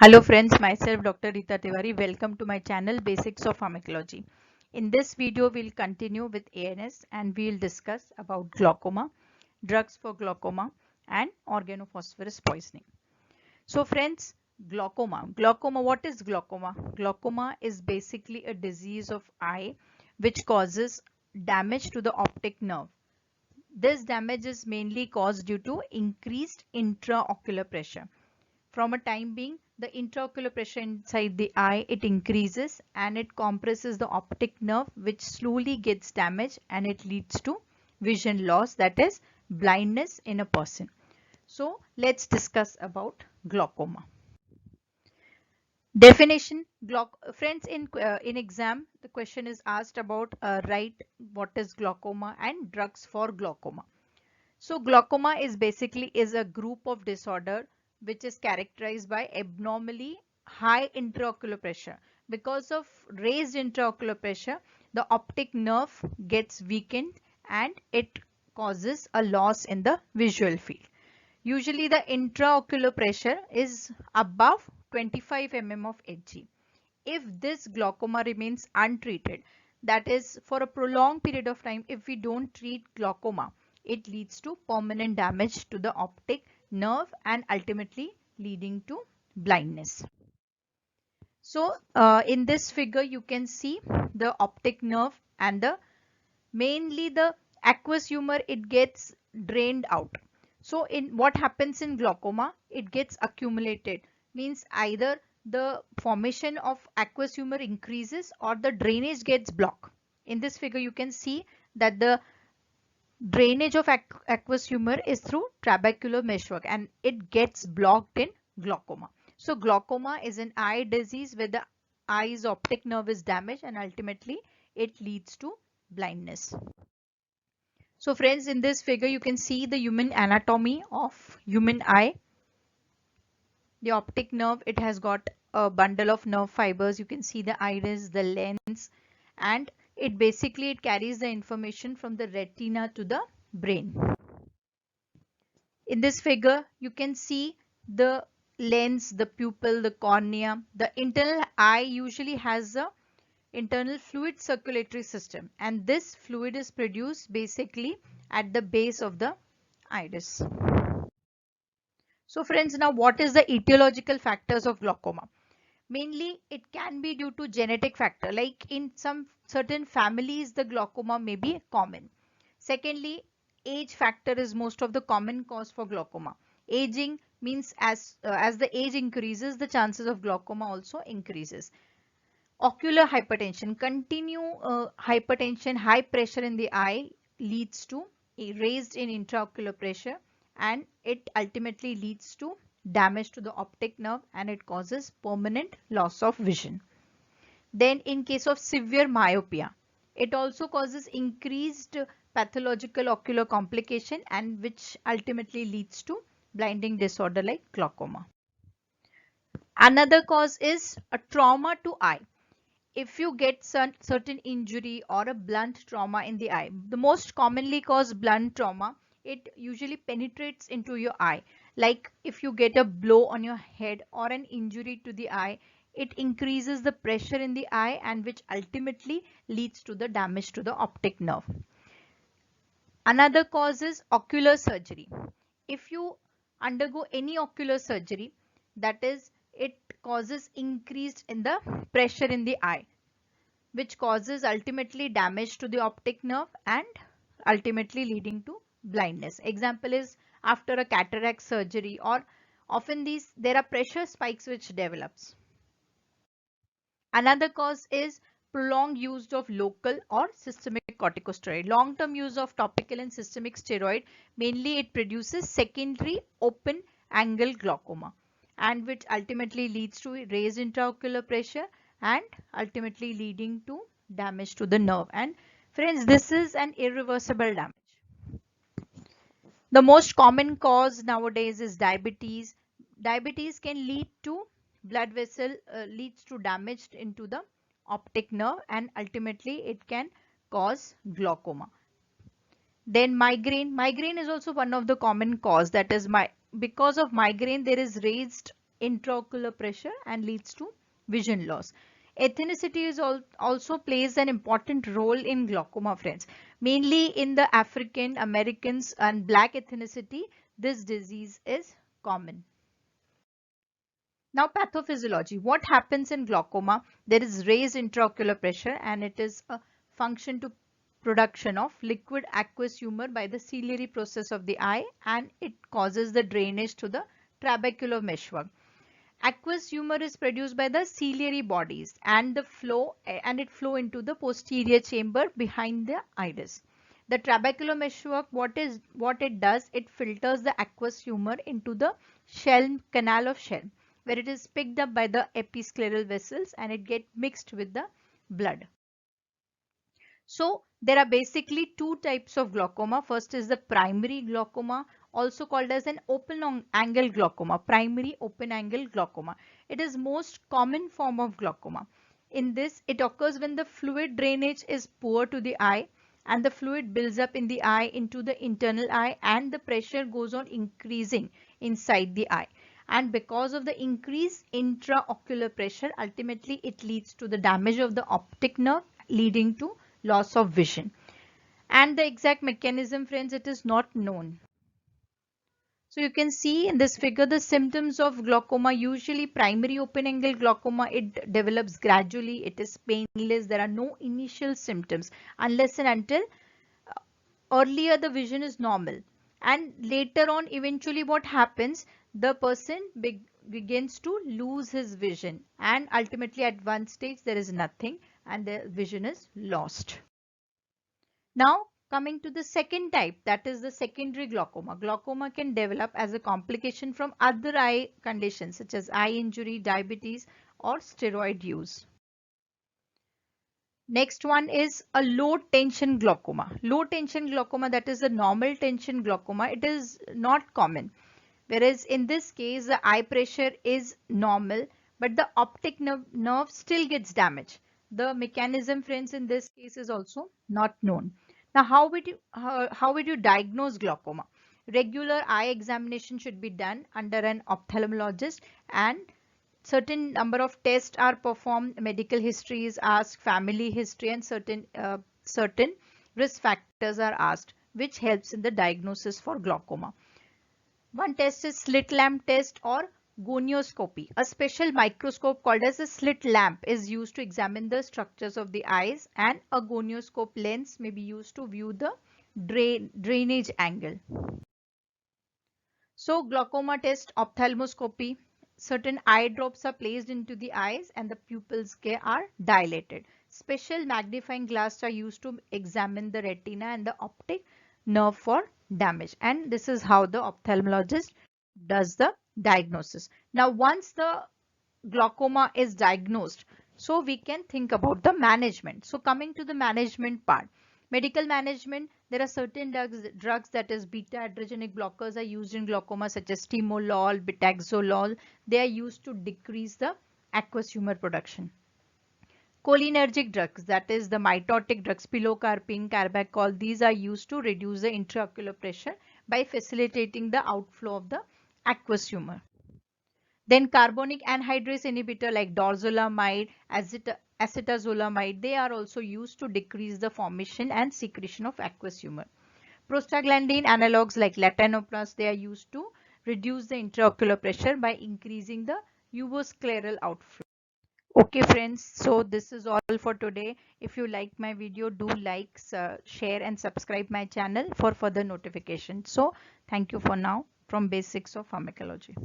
Hello friends, myself Dr. Rita Tiwari. Welcome to my channel Basics of Pharmacology. In this video, we'll continue with ANS and we'll discuss about glaucoma, drugs for glaucoma and organophosphorus poisoning. So friends, glaucoma. Glaucoma, what is glaucoma? Glaucoma is basically a disease of eye which causes damage to the optic nerve. This damage is mainly caused due to increased intraocular pressure. From a time being, the intraocular pressure inside the eye, it increases and it compresses the optic nerve, which slowly gets damaged and it leads to vision loss, that is blindness in a person. So let's discuss about glaucoma. Definition. Friends, in exam the question is asked about write what is glaucoma and drugs for glaucoma. So glaucoma is basically a group of disorder which is characterized by abnormally high intraocular pressure. Because of raised intraocular pressure, the optic nerve gets weakened and it causes a loss in the visual field. Usually the intraocular pressure is above 25 mm of Hg. If this glaucoma remains untreated, that is for a prolonged period of time, if we don't treat glaucoma, it leads to permanent damage to the optic nerve and ultimately leading to blindness. So in this figure you can see the optic nerve and mainly the aqueous humor, it gets drained out. So in what happens in glaucoma, it gets accumulated, means either the formation of aqueous humor increases or the drainage gets blocked. In this figure you can see that the drainage of aqueous humor is through trabecular meshwork and it gets blocked in glaucoma. So glaucoma is an eye disease where the eye's optic nerve is damaged and ultimately it leads to blindness. So friends, in this figure you can see the human anatomy of human eye. The optic nerve, it has got a bundle of nerve fibers. You can see the iris, the lens, and it carries the information from the retina to the brain. In this figure you can see the lens, the pupil, the cornea. The internal eye usually has a internal fluid circulatory system, and this fluid is produced basically at the base of the iris. So friends, now what is the etiological factors of glaucoma? Mainly it can be due to genetic factor, like in some certain families the glaucoma may be common. Secondly, age factor is most of the common cause for glaucoma. Aging means as the age increases, the chances of glaucoma also increases. Ocular hypertension, hypertension, high pressure in the eye leads to a raised in intraocular pressure and it ultimately leads to damage to the optic nerve and it causes permanent loss of vision. Then in case of severe myopia, it also causes increased pathological ocular complication and which ultimately leads to blinding disorder like glaucoma. Another cause is a trauma to eye. If you get certain injury or a blunt trauma in the eye, the most commonly caused blunt trauma, it usually penetrates into your eye. Like if you get a blow on your head or an injury to the eye, it increases the pressure in the eye and which ultimately leads to the damage to the optic nerve. Another cause is ocular surgery. If you undergo any ocular surgery, that is, it causes increased in the pressure in the eye, which causes ultimately damage to the optic nerve and ultimately leading to blindness. Example is after a cataract surgery, or often there are pressure spikes which develops. Another cause is prolonged use of local or systemic corticosteroid. Long-term use of topical and systemic steroid, mainly it produces secondary open angle glaucoma and which ultimately leads to raised intraocular pressure and ultimately leading to damage to the nerve. And friends, this is an irreversible damage. The most common cause nowadays is diabetes. Diabetes can lead to blood vessel, leads to damage into the optic nerve and ultimately it can cause glaucoma. Then migraine. Migraine is also one of the common cause, that is because of migraine there is raised intraocular pressure and leads to vision loss. Ethnicity is also plays an important role in glaucoma, friends. Mainly in the African Americans and black ethnicity, this disease is common. Now pathophysiology. What happens in glaucoma? There is raised intraocular pressure and it is a function to production of liquid aqueous humor by the ciliary process of the eye, and it causes the drainage to the trabecular meshwork. Aqueous humor is produced by the ciliary bodies and it flow into the posterior chamber behind the iris. The trabecular meshwork, what it does, it filters the aqueous humor into the shell canal of shell, where it is picked up by the episcleral vessels and it get mixed with the blood. So there are basically two types of glaucoma. First is the primary glaucoma, also called as an open angle glaucoma. Primary open angle glaucoma. It is most common form of glaucoma. In this, it occurs when the fluid drainage is poor to the eye and the fluid builds up in the eye into the internal eye, and the pressure goes on increasing inside the eye. And because of the increased intraocular pressure, ultimately it leads to the damage of the optic nerve, leading to loss of vision. And the exact mechanism, friends, it is not known. So you can see in this figure the symptoms of glaucoma. Usually primary open angle glaucoma, it develops gradually, it is painless, there are no initial symptoms unless and until earlier the vision is normal, and later on eventually what happens, the person begins to lose his vision, and ultimately at one stage there is nothing and the vision is lost. Now coming to the second type, that is the secondary glaucoma. Glaucoma can develop as a complication from other eye conditions such as eye injury, diabetes or steroid use. Next one is a low tension glaucoma. Low tension glaucoma, that is a normal tension glaucoma, it is not common. Whereas in this case the eye pressure is normal but the optic nerve still gets damaged. The mechanism, friends, in this case is also not known. Now how would you diagnose glaucoma? Regular eye examination should be done under an ophthalmologist, and certain number of tests are performed, medical history is asked, family history, and certain risk factors are asked, which helps in the diagnosis for glaucoma. One test is slit lamp test or gonioscopy. A special microscope called as a slit lamp is used to examine the structures of the eyes, and a gonioscope lens may be used to view the drainage angle. So glaucoma test, ophthalmoscopy. Certain eye drops are placed into the eyes and the pupils are dilated. Special magnifying glass are used to examine the retina and the optic nerve for damage. And this is how the ophthalmologist does the diagnosis. Now, once the glaucoma is diagnosed, so we can think about the management. So coming to the management part. Medical management, there are certain drugs that is beta adrenergic blockers are used in glaucoma such as timolol, betaxolol. They are used to decrease the aqueous humor production. Cholinergic drugs, that is the mitotic drugs, pilocarpine, carbachol, these are used to reduce the intraocular pressure by facilitating the outflow of the aqueous humor. Then carbonic anhydrase inhibitor like dorzolamide, acetazolamide, they are also used to decrease the formation and secretion of aqueous humor. Prostaglandin analogs like latanoplast, they are used to reduce the intraocular pressure by increasing the uvoscleral outflow. Okay friends, so this is all for today. If you like my video, do like, share and subscribe my channel for further notifications. So thank you for now from Basics of Pharmacology.